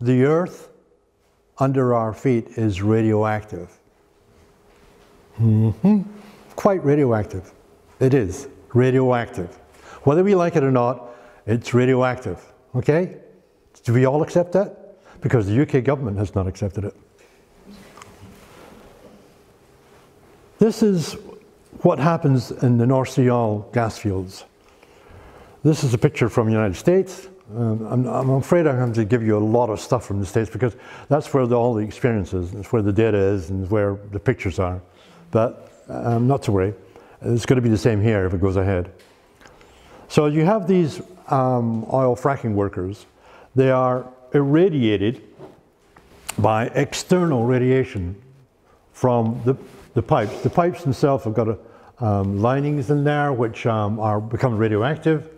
the earth under our feet is radioactive. Quite radioactive. It is radioactive. Whether we like it or not, it's radioactive. Okay? Do we all accept that? Because the UK government has not accepted it. This is what happens in the North Sea oil gas fields. This is a picture from the United States. I'm afraid I have to give you a lot of stuff from the States because that's where all the experience is, it's where the data is and where the pictures are. But not to worry, it's going to be the same here if it goes ahead. So you have these oil fracking workers. They are irradiated by external radiation from the pipes. The pipes themselves have got linings in there which are become radioactive.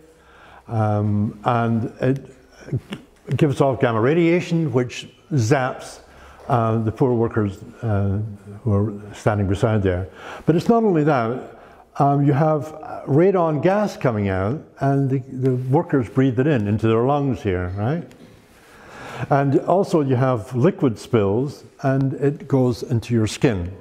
And it gives off gamma radiation, which zaps the poor workers who are standing beside there. But it's not only that. You have radon gas coming out, and the workers breathe it into their lungs here, right? And also you have liquid spills, and it goes into your skin.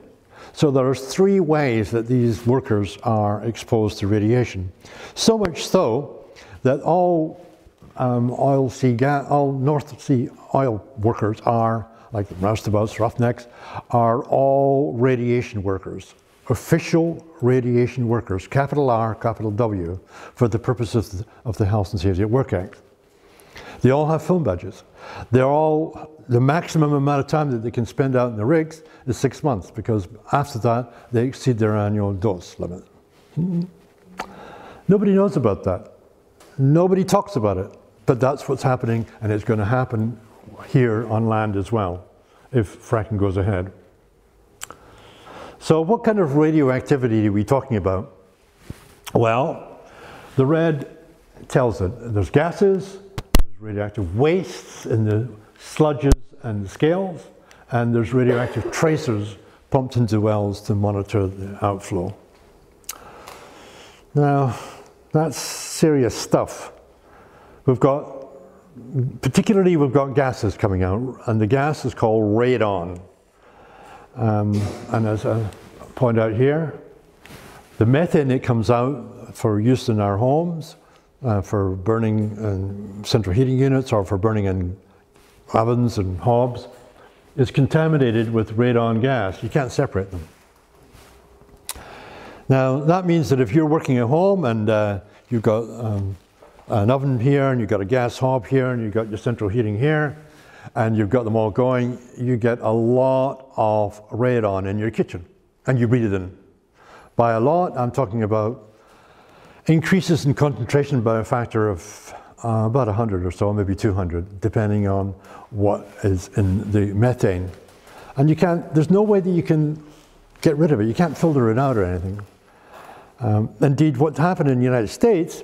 So there's 3 ways that these workers are exposed to radiation. So much so that all all North Sea oil workers are, like roustabouts, roughnecks, are all radiation workers. Official radiation workers, capital R, capital W, for the purposes of the Health and Safety at Work Act. They all have film badges. They're all, the maximum amount of time that they can spend out in the rigs is 6 months, because after that, they exceed their annual dose limit. Nobody knows about that. Nobody talks about it, but that's what's happening, and it's going to happen here on land as well, if fracking goes ahead. So what kind of radioactivity are we talking about? Well, the red tells it. There's gases, there's radioactive wastes in the sludges and the scales, and there's radioactive tracers pumped into wells to monitor the outflow. Now, that's serious stuff. Particularly we've got gases coming out, and the gas is called radon. And as I point out here, the methane that comes out for use in our homes, for burning in central heating units or for burning in ovens and hobs, is contaminated with radon gas. You can't separate them. Now that means that if you're working at home and you've got an oven here and you've got a gas hob here and you've got your central heating here, and you've got them all going, you get a lot of radon in your kitchen, and you breathe it in. By a lot, I'm talking about increases in concentration by a factor of about 100 or so, maybe 200, depending on what is in the methane. And you can't, there's no way that you can get rid of it. You can't filter it out or anything. Indeed, what happened in the United States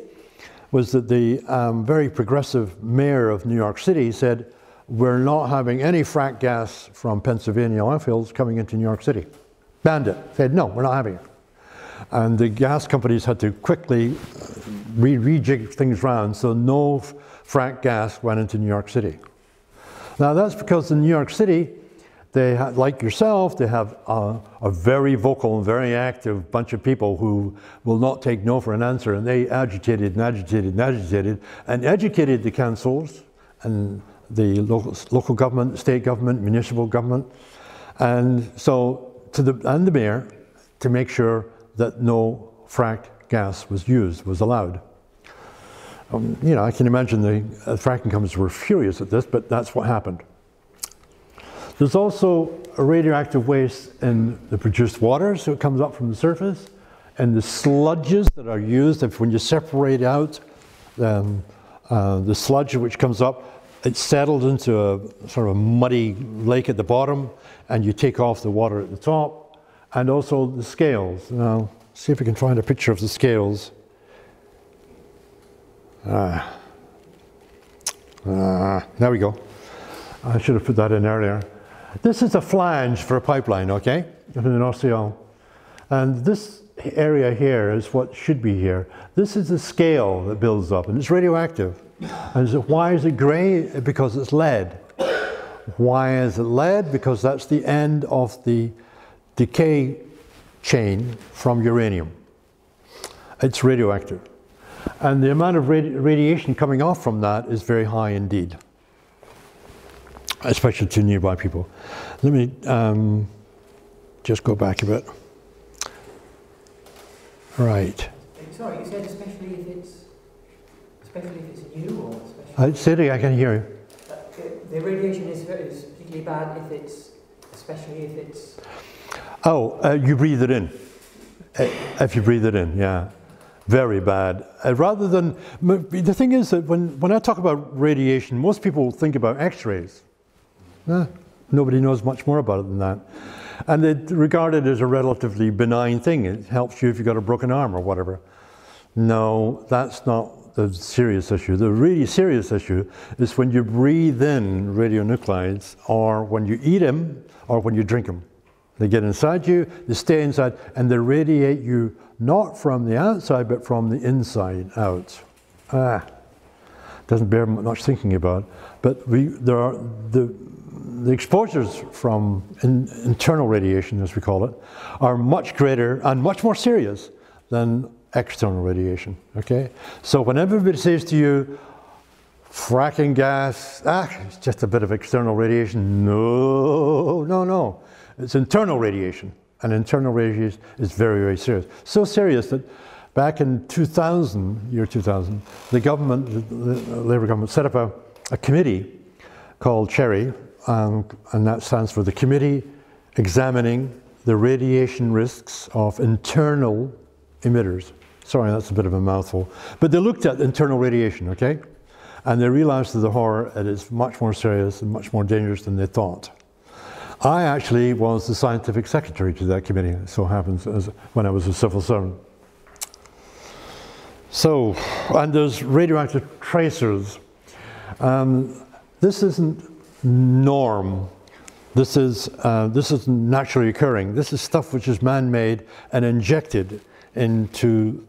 was that the very progressive mayor of New York City said, we're not having any frack gas from Pennsylvania oil fields coming into New York City. Banned it. Said, no, we're not having it. And the gas companies had to quickly rejig things around so no frack gas went into New York City. Now that's because in New York City, they have, like yourself, they have a very vocal and very active bunch of people who will not take no for an answer, and they agitated and agitated and agitated and educated the councils and the local government, state government, municipal government, and so and the mayor, to make sure that no fracked gas was allowed. You know, I can imagine the fracking companies were furious at this, but that's what happened. There's also a radioactive waste in the produced water, so it comes up from the surface, and the sludges that are used, when you separate out the sludge which comes up, it's settled into a sort of a muddy lake at the bottom, and you take off the water at the top, and also the scales. Now, see if we can find a picture of the scales. There we go. I should have put that in earlier. This is a flange for a pipeline, okay, in the North Sea oil. And this area here is what should be here. This is the scale that builds up, and it's radioactive. And so why is it grey? Because it's lead. Why is it lead? Because that's the end of the decay chain from uranium. It's radioactive. And the amount of radiation coming off from that is very high indeed, especially to nearby people. Let me just go back a bit. Right. Sorry, you said especially if it's new, or especially... Say it again, I can hear you. The radiation is particularly bad if it's, especially if it's... Oh, you breathe it in. If you breathe it in, yeah. Very bad. Rather than, the thing is that when I talk about radiation, most people think about X-rays. Nobody knows much more about it than that. And they regard it as a relatively benign thing. It helps you if you've got a broken arm or whatever. No, that's not the serious issue. The really serious issue is when you breathe in radionuclides, or when you eat them, or when you drink them. They get inside you, they stay inside, and they radiate you not from the outside, but from the inside out. Doesn't bear much thinking about. But there are the exposures from internal radiation, as we call it, are much greater and much more serious than external radiation, okay? So when everybody says to you, fracking gas, it's just a bit of external radiation. No, no, no. It's internal radiation, and internal radiation is very, very serious. So serious that back in 2000, year 2000, the government, the Labour government, set up a committee called CHERI, and that stands for the Committee Examining the Radiation Risks of Internal Emitters. Sorry, that's a bit of a mouthful. But they looked at internal radiation, okay? And they realized to the horror it is much more serious and much more dangerous than they thought. I actually was the scientific secretary to that committee, it so happens, when I was a civil servant. So, and there's radioactive tracers. This isn't norm. This is naturally occurring. This is stuff which is man-made and injected into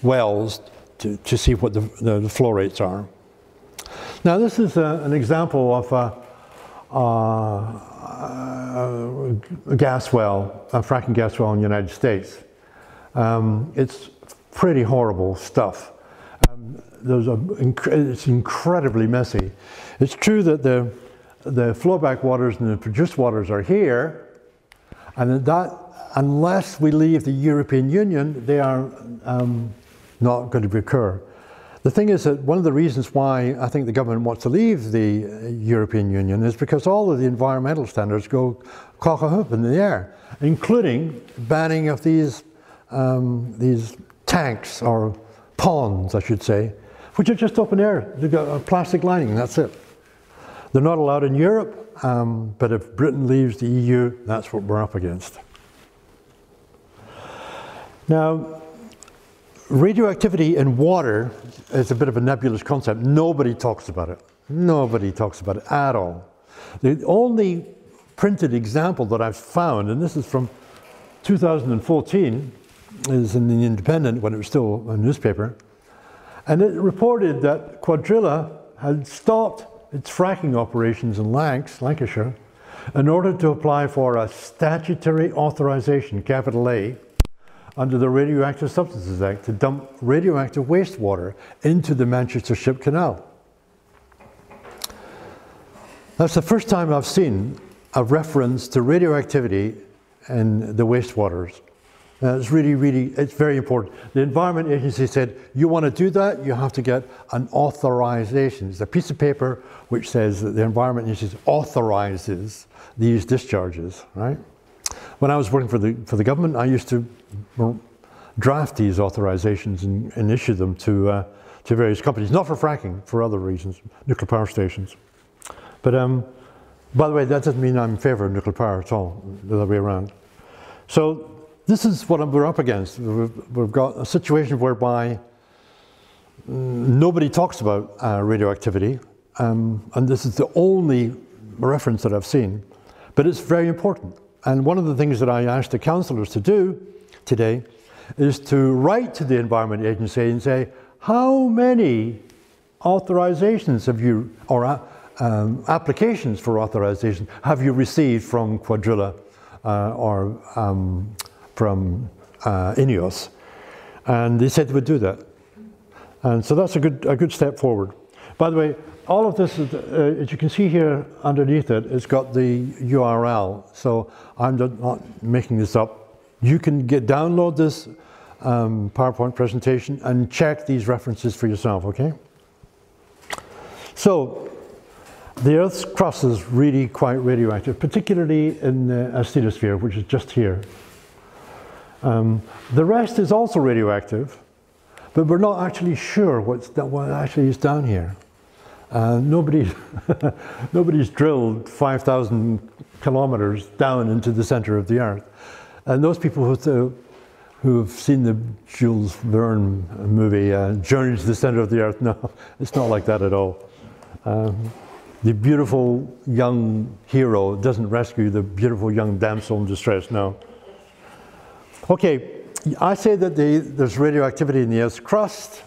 wells to see what the flow rates are. Now this is an example of a gas well, a fracking gas well in the United States. It's pretty horrible stuff. It's incredibly messy. It's true that the flowback waters and the produced waters are here, and that unless we leave the European Union, they are not going to occur. The thing is that one of the reasons why I think the government wants to leave the European Union is because all of the environmental standards go cock-a-hoop in the air, including banning of these tanks, or ponds, I should say, which are just open air. They've got a plastic lining, and that's it. They're not allowed in Europe, but if Britain leaves the EU, that's what we're up against. Now, radioactivity in water is a bit of a nebulous concept. Nobody talks about it. Nobody talks about it at all. The only printed example that I've found, and this is from 2014, is in the Independent when it was still a newspaper, and it reported that Quadrilla had stopped its fracking operations in Lancashire in order to apply for a statutory authorization, capital A, under the Radioactive Substances Act to dump radioactive wastewater into the Manchester Ship Canal. That's the first time I've seen a reference to radioactivity in the wastewaters. It's it's very important. The Environment Agency said, you want to do that, you have to get an authorization. It's a piece of paper which says that the Environment Agency authorizes these discharges, right? When I was working for the government, I used to draft these authorizations and issue them to various companies, not for fracking, for other reasons, nuclear power stations. But by the way, that doesn't mean I'm in favor of nuclear power at all, the other way around. So this is what we're up against. We've got a situation whereby nobody talks about radioactivity, and this is the only reference that I've seen, but it's very important. And one of the things that I asked the councillors to do today is to write to the Environment Agency and say, how many authorizations have you, or applications for authorization have you received from Quadrilla or from INEOS? And they said they would do that. And so that's a good step forward. By the way, all of this, is, as you can see here underneath it, it's got the URL. So I'm not making this up. You can download this PowerPoint presentation and check these references for yourself, okay? So the Earth's crust is really quite radioactive, particularly in the asthenosphere, which is just here. The rest is also radioactive, but we're not actually sure what actually is down here. Nobody's drilled 5,000 kilometers down into the center of the Earth. And those people who've seen the Jules Verne movie, Journey to the Center of the Earth, no, it's not like that at all. The beautiful young hero doesn't rescue the beautiful young damsel in distress, no. Okay, I say that there's radioactivity in the Earth's crust.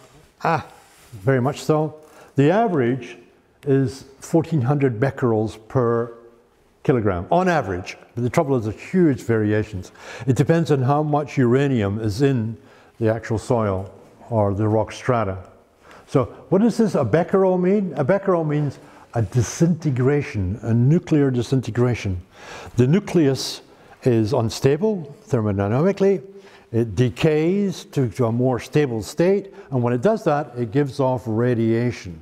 Very much so. The average is 1,400 becquerels per kilogram, on average. But the trouble is there's huge variations. It depends on how much uranium is in the actual soil or the rock strata. So what does this, a becquerel mean? A becquerel means a disintegration, a nuclear disintegration. The nucleus is unstable thermodynamically. It decays to a more stable state, and when it does that, it gives off radiation.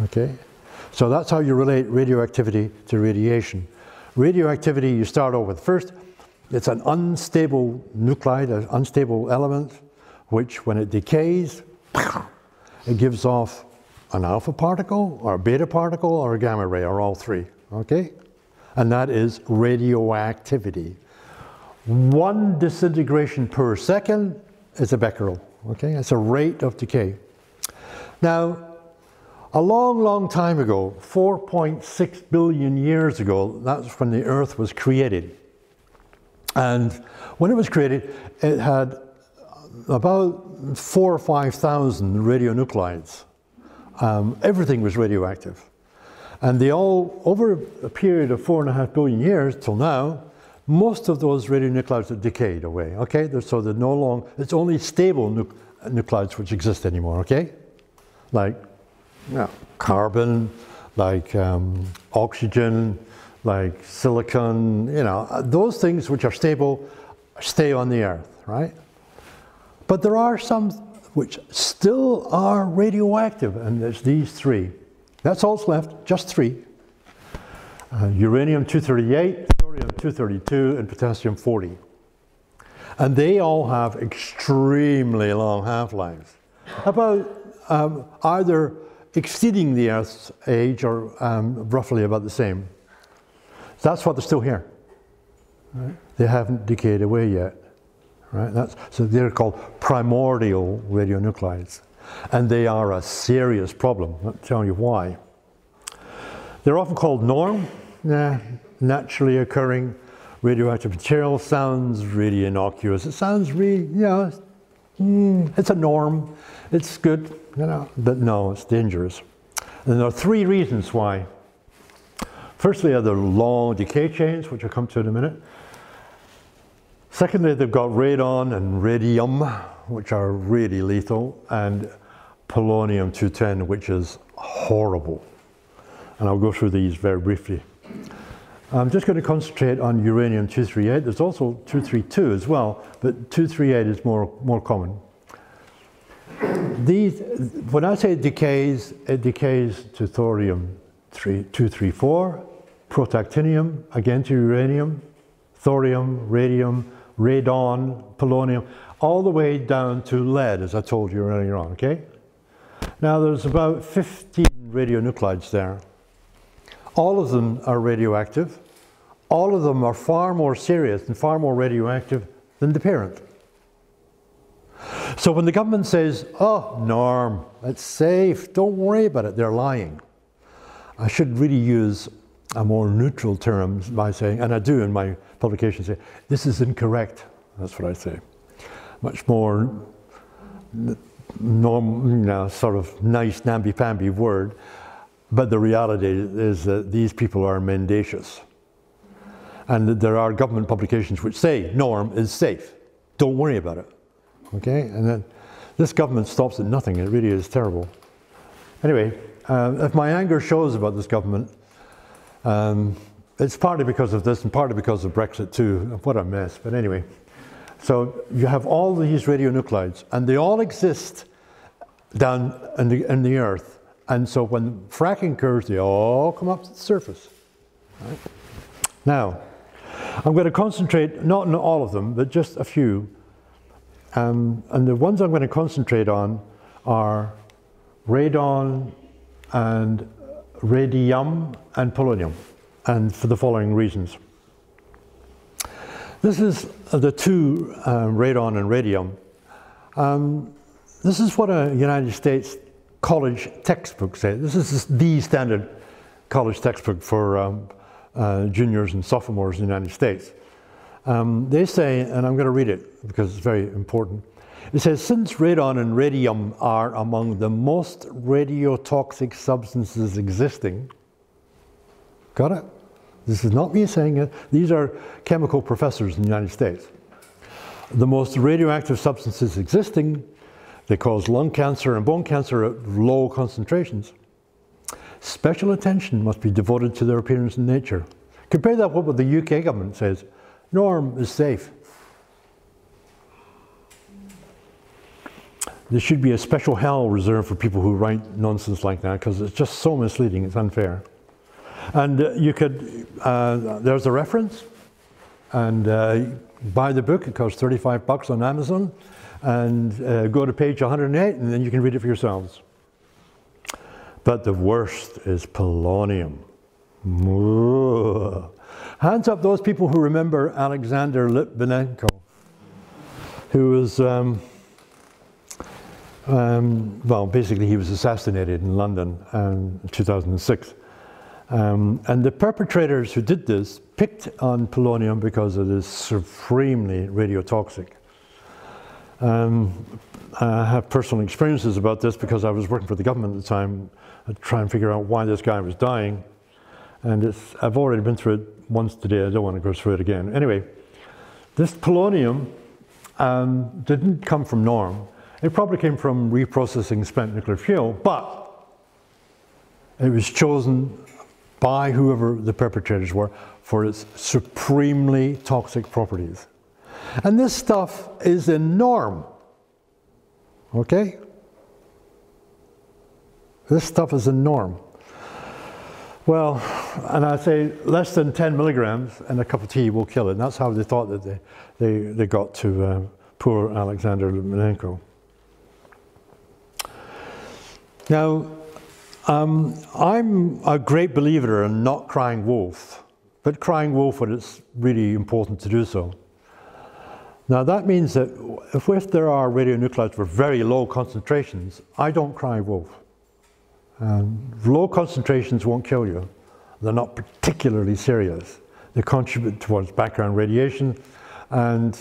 Okay? So that's how you relate radioactivity to radiation. Radioactivity, you start off with first, it's an unstable nuclide, an unstable element, which when it decays, it gives off an alpha particle, or a beta particle, or a gamma ray, or all three. Okay? And that is radioactivity. 1 disintegration per second is a becquerel. Okay? It's a rate of decay. Now, a long, long time ago, 4.6 billion years ago, that's when the Earth was created. And when it was created, it had about 4,000 or 5,000 radionuclides. Everything was radioactive. And they all, over a period of 4.5 billion years till now, most of those radionuclides have decayed away, okay? So they're no longer, it's only stable nuclides which exist anymore, okay? Like carbon, like oxygen, like silicon, you know, those things which are stable stay on the Earth, right? But there are some which still are radioactive, and there's these three. That's all's left, just three. Uranium-238, thorium-232, and potassium-40. And they all have extremely long half-lives, about either exceeding the Earth's age or roughly about the same. So that's why they're still here. Right? They haven't decayed away yet. Right? So they're called primordial radionuclides. And they are a serious problem. I'll tell you why. They're often called norm. Naturally occurring radioactive material sounds really innocuous. It sounds really, you know, it's a norm. It's good, you know, but no, it's dangerous. And there are 3 reasons why. Firstly, are the long decay chains, which I'll come to in a minute. Secondly, they've got radon and radium, which are really lethal, and polonium-210, which is horrible. And I'll go through these very briefly. I'm just going to concentrate on uranium-238. There's also 232 as well, but 238 is more common. When I say it decays to thorium-234, protactinium, again to uranium, thorium, radium, radon, polonium, all the way down to lead, as I told you earlier on, okay? Now there's about 15 radionuclides there. All of them are radioactive. All of them are far more serious and far more radioactive than the parent. So when the government says, oh, norm, it's safe, don't worry about it, they're lying. I should really use a more neutral term by saying, and I do in my publications, say, this is incorrect. That's what I say. Much more normal, you know, sort of nice, namby-pamby word. But the reality is that these people are mendacious. And that there are government publications which say norm is safe. Don't worry about it. Okay? And then this government stops at nothing. It really is terrible. Anyway, if my anger shows about this government, it's partly because of this and partly because of Brexit too. What a mess. But anyway, so you have all these radionuclides, and they all exist down in the earth. And so when fracking occurs, they all come up to the surface. Right? Now, I'm going to concentrate not on all of them, but just a few. And the ones I'm going to concentrate on are radon and radium and polonium, and for the following reasons. This is the two, radon and radium. This is what a United States college textbook says. This is the standard college textbook for juniors and sophomores in the United States. They say, and I'm going to read it because it's very important. It says, since radon and radium are among the most radiotoxic substances existing, got it? This is not me saying it. These are chemical professors in the United States. The most radioactive substances existing, they cause lung cancer and bone cancer at low concentrations. Special attention must be devoted to their appearance in nature. Compare that with what the UK government says. Norm is safe. There should be a special hell reserved for people who write nonsense like that, because it's just so misleading, it's unfair. And you could, there's a reference, and buy the book. It costs $35 on Amazon, and go to page 108, and then you can read it for yourselves. But the worst is polonium. Ooh. Hands up those people who remember Alexander Litvinenko, who was, well, basically he was assassinated in London in 2006. And the perpetrators who did this picked on polonium because it is supremely radiotoxic. I have personal experiences about this because I was working for the government at the time to try and figure out why this guy was dying. And I've already been through it once today. I don't want to go through it again. Anyway, this polonium didn't come from norm. It probably came from reprocessing spent nuclear fuel, but it was chosen by whoever the perpetrators were for its supremely toxic properties. And this stuff is in norm, okay? This stuff is in norm. Well, and I say less than 10 milligrams and a cup of tea will kill it. And that's how they thought that they got to poor Alexander Litvinenko. Now, I'm a great believer in not crying wolf, but crying wolf when it's really important to do so. Now that means that if there are radionuclides with very low concentrations, I don't cry wolf. Low concentrations won't kill you. They're not particularly serious. They contribute towards background radiation, and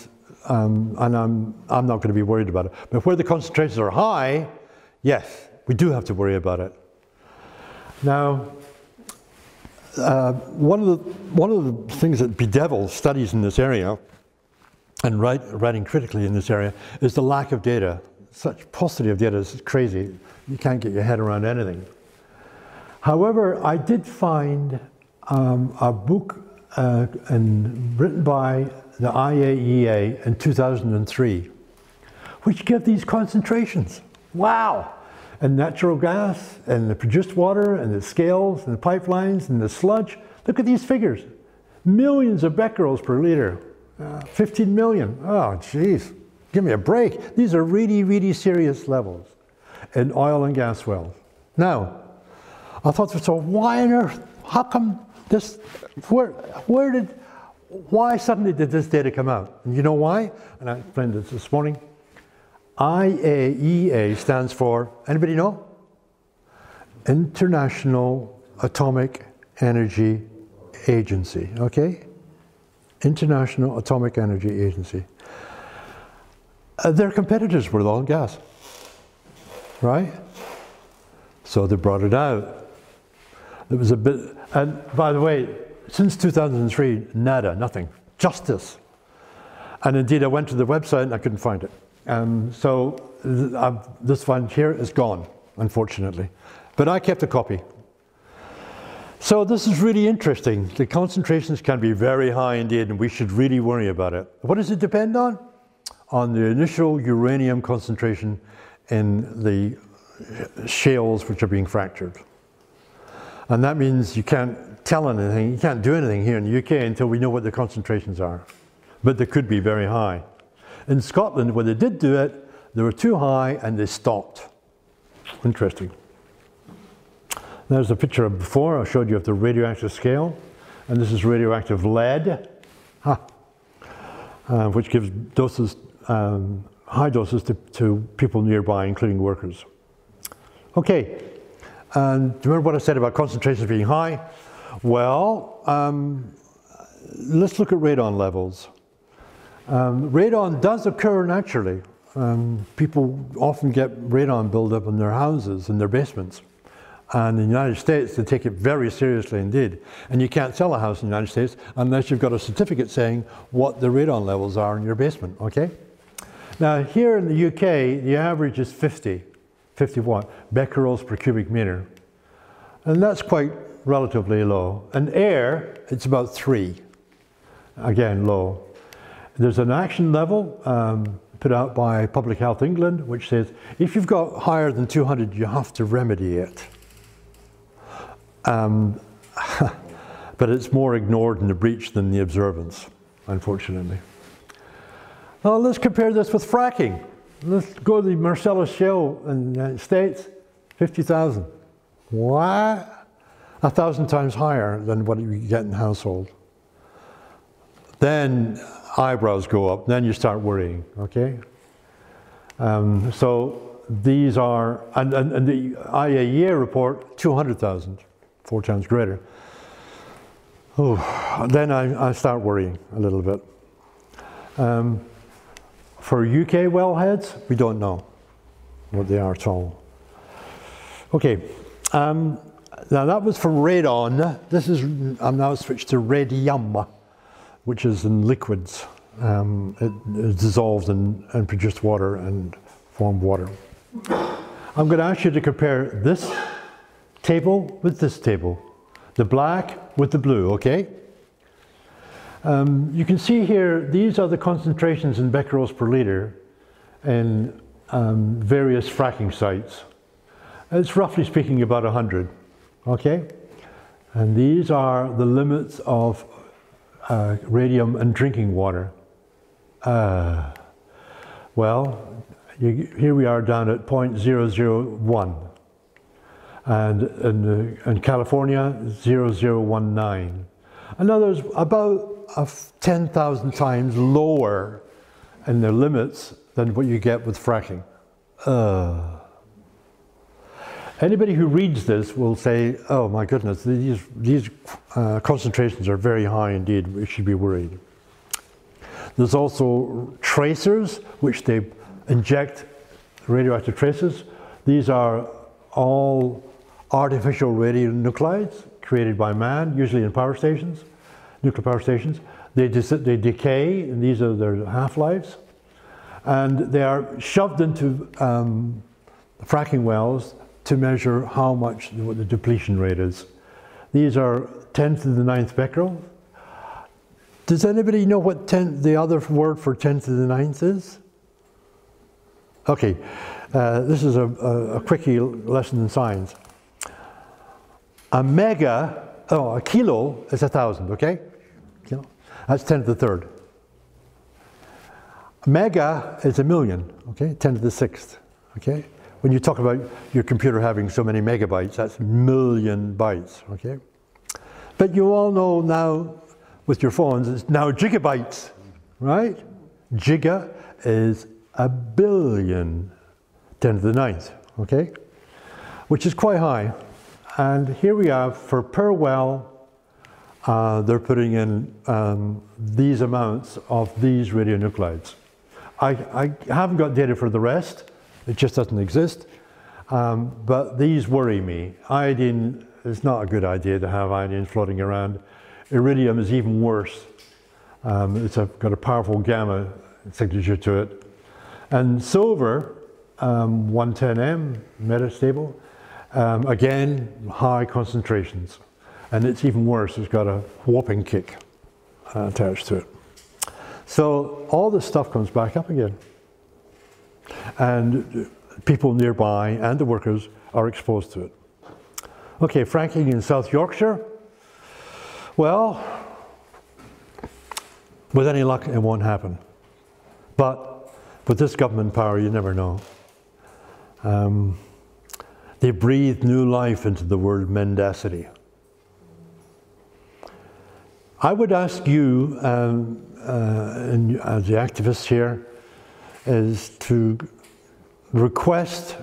I'm not going to be worried about it. But where the concentrations are high, yes, we do have to worry about it. Now, one of the things that bedevils studies in this area, and writing critically in this area, is the lack of data. Such paucity of data is crazy. You can't get your head around anything. However, I did find a book written by the IAEA in 2003, which gave these concentrations. Wow! And natural gas, and the produced water, and the scales, and the pipelines, and the sludge. Look at these figures. Millions of becquerels per liter. 15 million. Oh, geez. Give me a break. These are really, really serious levels in oil and gas wells. Now, I thought to myself, why on earth? How come this? Why suddenly did this data come out? And you know why? And I explained this morning. IAEA stands for, anybody know? International Atomic Energy Agency, okay? International Atomic Energy Agency. Their competitors were oil and gas, right? So they brought it out. There was a bit, and by the way, since 2003, nada, nothing, just this. And indeed, I went to the website and I couldn't find it. So this one here is gone, unfortunately. But I kept a copy. So this is really interesting. The concentrations can be very high indeed, and we should really worry about it. What does it depend on? On the initial uranium concentration in the shales which are being fractured. And that means you can't tell anything, you can't do anything here in the UK until we know what the concentrations are. But they could be very high. In Scotland, when they did do it, they were too high and they stopped. Interesting. There's a picture of before. I showed you of the radioactive scale. And this is radioactive lead, which gives doses, high doses to people nearby, including workers. Okay, and do you remember what I said about concentrations being high? Well, let's look at radon levels. Radon does occur naturally. People often get radon buildup in their houses, in their basements. And in the United States, they take it very seriously indeed. And you can't sell a house in the United States unless you've got a certificate saying what the radon levels are in your basement, okay? Now, here in the UK, the average is 50 what? Becquerels per cubic meter. And that's quite relatively low. And air, it's about 3. Again, low. There's an action level put out by Public Health England, which says if you've got higher than 200, you have to remedy it. But it's more ignored in the breach than the observance, unfortunately. Now let's compare this with fracking. Let's go to the Marcellus Shale in the United States, 50,000. What? 1,000 times higher than what you get in household. Then eyebrows go up, then you start worrying, okay? So these are, and the IAEA report, 200,000, 4 times greater. Oh, then I start worrying a little bit. For UK wellheads, we don't know what they are at all. Okay, now that was for radon. This is, I'm now switched to radium, which is in liquids. It is dissolved and produced water and formed water. I'm going to ask you to compare this table with this table. The black with the blue, okay? You can see here, these are the concentrations in becquerels per liter in various fracking sites. It's roughly speaking about 100, okay? And these are the limits of radium in drinking water. Well, here we are down at 0.001. And in California, 0.019. In other words, about 10,000 times lower in the limits than what you get with fracking. Anybody who reads this will say, oh my goodness, these concentrations are very high indeed, we should be worried. There's also tracers, which they inject radioactive traces. These are all artificial radionuclides created by man, usually in power stations, nuclear power stations. They decay, and these are their half-lives. And they are shoved into fracking wells to measure how much, what the depletion rate is. These are 10 to the 9th becquerel. Does anybody know what the other word for 10 to the 9th is? Okay, this is a quickie lesson in science. A kilo is 1,000, okay? Kilo. That's 10 to the 3rd. Mega is 1,000,000, okay? 10 to the 6th, okay? When you talk about your computer having so many megabytes, that's 1,000,000 bytes, okay? But you all know now, with your phones, it's now gigabytes, right? Giga is 1,000,000,000, 10 to the 9th, okay? Which is quite high. And here we have, for per well, they're putting in these amounts of these radionuclides. I haven't got data for the rest, it just doesn't exist, but these worry me. Iodine it's not a good idea to have iodine floating around. Iridium is even worse. It's got a powerful gamma signature to it. And silver, 110M, metastable, again, high concentrations. And it's even worse, it's got a whopping kick attached to it. So all this stuff comes back up again. And people nearby and the workers are exposed to it. Okay, fracking in South Yorkshire. Well, with any luck, it won't happen. But with this government power, you never know. They breathe new life into the word mendacity. I would ask you, as the activists here, is to request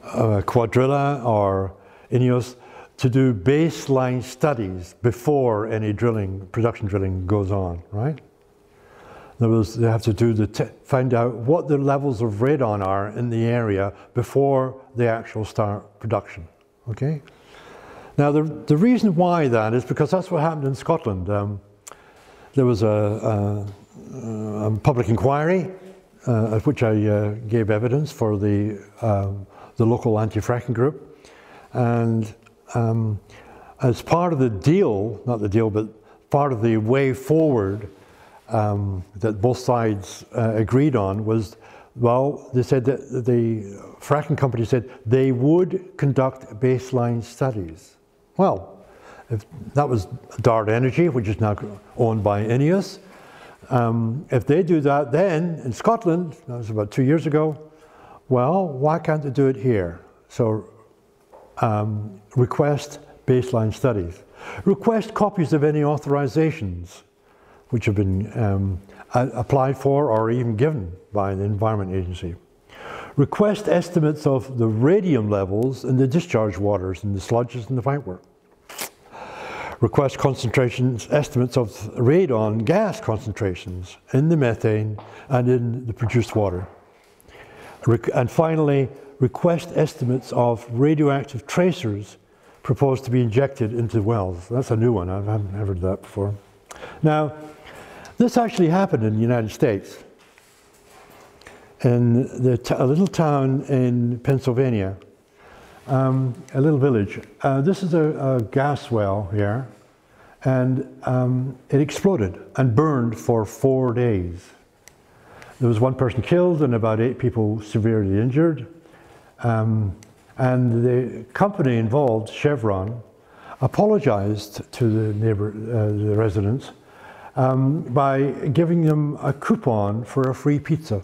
Quadrilla or INEOS to do baseline studies before any drilling, production drilling goes on, right? In other words, they have to do find out what the levels of radon are in the area before they actually start production, okay? Now, the reason why that is because that's what happened in Scotland. There was a public inquiry at which I gave evidence for the local anti-fracking group. And as part of the deal, not the deal, but part of the way forward that both sides agreed on was, well, they said that the fracking company said they would conduct baseline studies. Well, if that was Dart Energy, which is now owned by INEOS. If they do that then in Scotland, that was about 2 years ago, well, why can't they do it here? So request baseline studies. Request copies of any authorizations which have been applied for or even given by the Environment Agency. Request estimates of the radium levels in the discharge waters in the sludges and the pipework. Request concentrations, estimates of radon gas concentrations in the methane and in the produced water. And finally, request estimates of radioactive tracers proposed to be injected into wells. That's a new one, I haven't heard that before. Now, this actually happened in the United States. In a little town in Pennsylvania, a little village. This is a gas well here, and it exploded and burned for 4 days. There was 1 person killed and about 8 people severely injured. And the company involved, Chevron, apologized to the residents by giving them a coupon for a free pizza.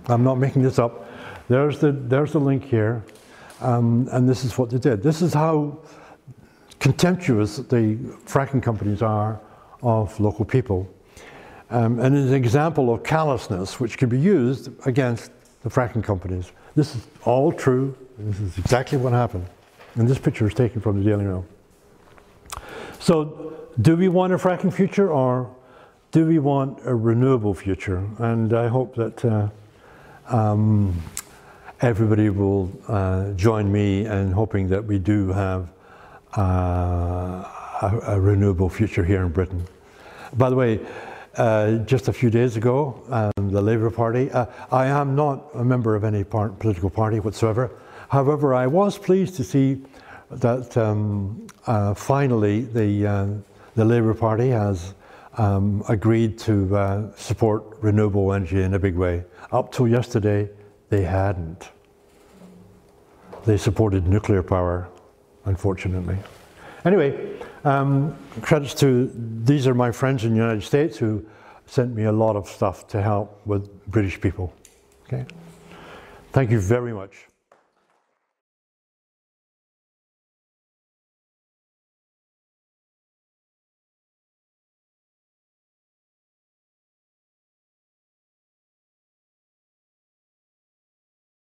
I'm not making this up. There's the link here, and this is what they did. This is how contemptuous the fracking companies are of local people. And it's an example of callousness which can be used against the fracking companies. This is all true. This is exactly what happened. And this picture is taken from the Daily Mail. So, do we want a fracking future or do we want a renewable future? And I hope that everybody will join me in hoping that we do have a renewable future here in Britain. By the way, just a few days ago, the Labour Party, I am not a member of any political party whatsoever. However, I was pleased to see that finally the Labour Party has agreed to support renewable energy in a big way. Up till yesterday, they hadn't. They supported nuclear power, unfortunately. Anyway, credits to, these are my friends in the United States who sent me a lot of stuff to help with British people. Okay? Thank you very much.